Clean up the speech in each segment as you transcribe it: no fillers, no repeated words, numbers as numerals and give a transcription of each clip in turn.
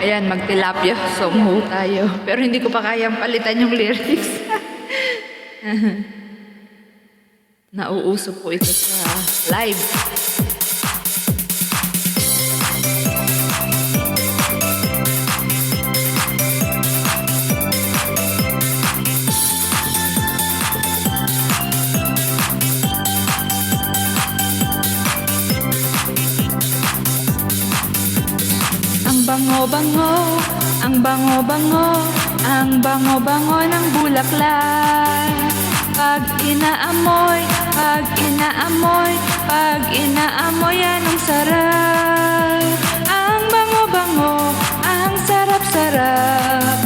Ayan, magtilapia. Sumuho tayo. Pero hindi ko pa kayang palitan yung lyrics. Nauuso po ito sa live. Bango-bango, ang bango-bango, ang bango-bango ng bulaklak. Pag inaamoy, pag inaamoy, pag inaamoy, anong sarap. Ang bango-bango, ang sarap-sarap,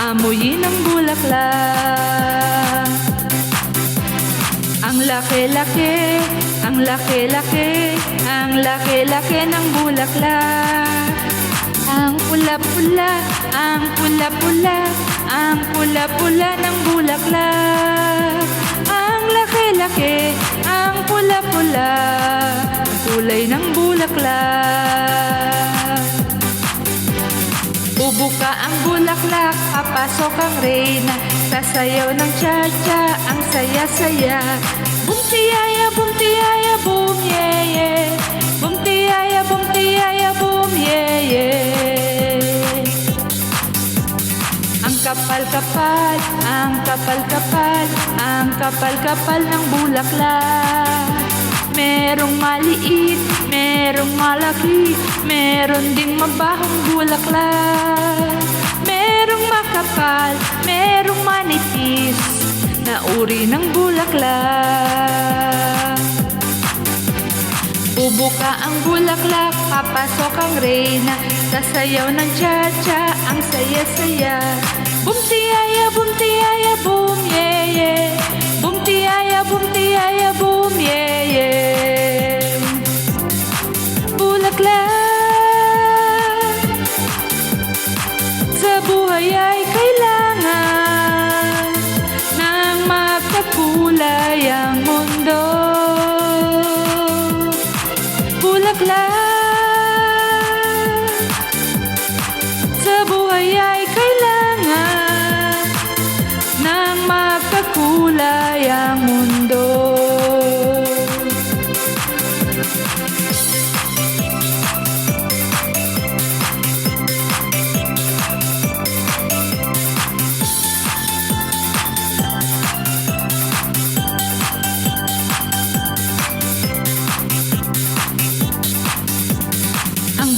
amoyin ng bulaklak. Ang laki-laki, ang laki-laki, ang laki-laki ng bulaklak. Ang pula-pula, ang pula-pula, ang pula-pula ng bulaklak. Ang laki-laki, ang pula-pula, ang kulay ng bulaklak. Bubuka ang bulaklak, papasok ang reyna, sasayaw ng cha-cha, ang saya-saya. Bum-tiyaya, bum-tiyaya, bum-yeye, bum-tiyaya, bum-tiyaya, bum-yeye. Ang kapal-kapal, ang kapal-kapal, ang kapal-kapal ng bulaklak. Merong maliit, merong malaki, meron ding mabahong bulaklak. Merong makapal, merong manipis, na uri ng bulaklak. Bubuka ang bulaklak, papasok ang reyna, sasayaw ng cha-cha, ang saya-saya. Bum-tiyaya, bum-tiyaya, bum-yeye, bum-tiyaya, bum-tiyaya, bum-yeye. Bulaklak sa buhay ay kailangan ng magkakulay ang mundo. Bulaklak sa buhay ay kailangan ng magkakulay ang mundo.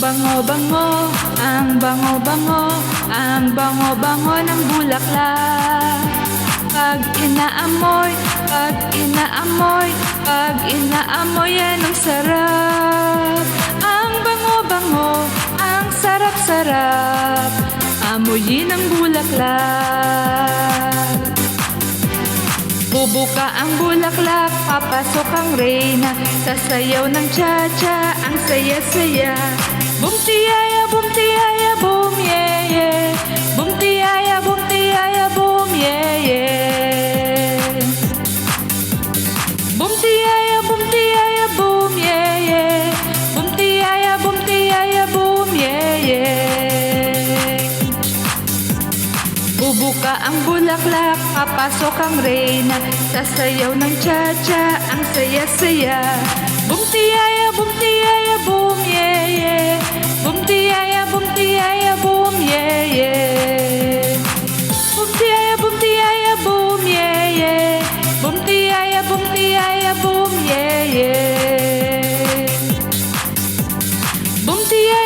Bango-bango, ang bango-bango, ang bango-bango ng bulaklak. Pag inaamoy, pag inaamoy, pag inaamoy, anong sarap. Ang bango-bango, ang sarap-sarap, amoyin ng bulaklak. Bubuka ang bulaklak, papasok ang reyna, sasayaw ng cha-cha, ang saya-saya. Bum-tiyaya, bum-tiyaya, bum-yeye, bum-tiyaya, bum-tiyaya, bum-yeye. Bum-tiyaya, bum-tiyaya, bum-yeye, bum-tiyaya, bum-tiyaya, bum-yeye. Bubuka ang bulaklak, papasok ang reyna, sasayaw ng cha-cha, ang saya-saya. Bum-tiyaya, bum-tiyaya, bum-yeye, bum-tiyaya, bum-tiyaya, bum-yeye. Bum-tiyaya, bum-tiyaya, bum-yeye, bum-tiyaya, bum-tiyaya, bum-yeye. Bum-tiyaya,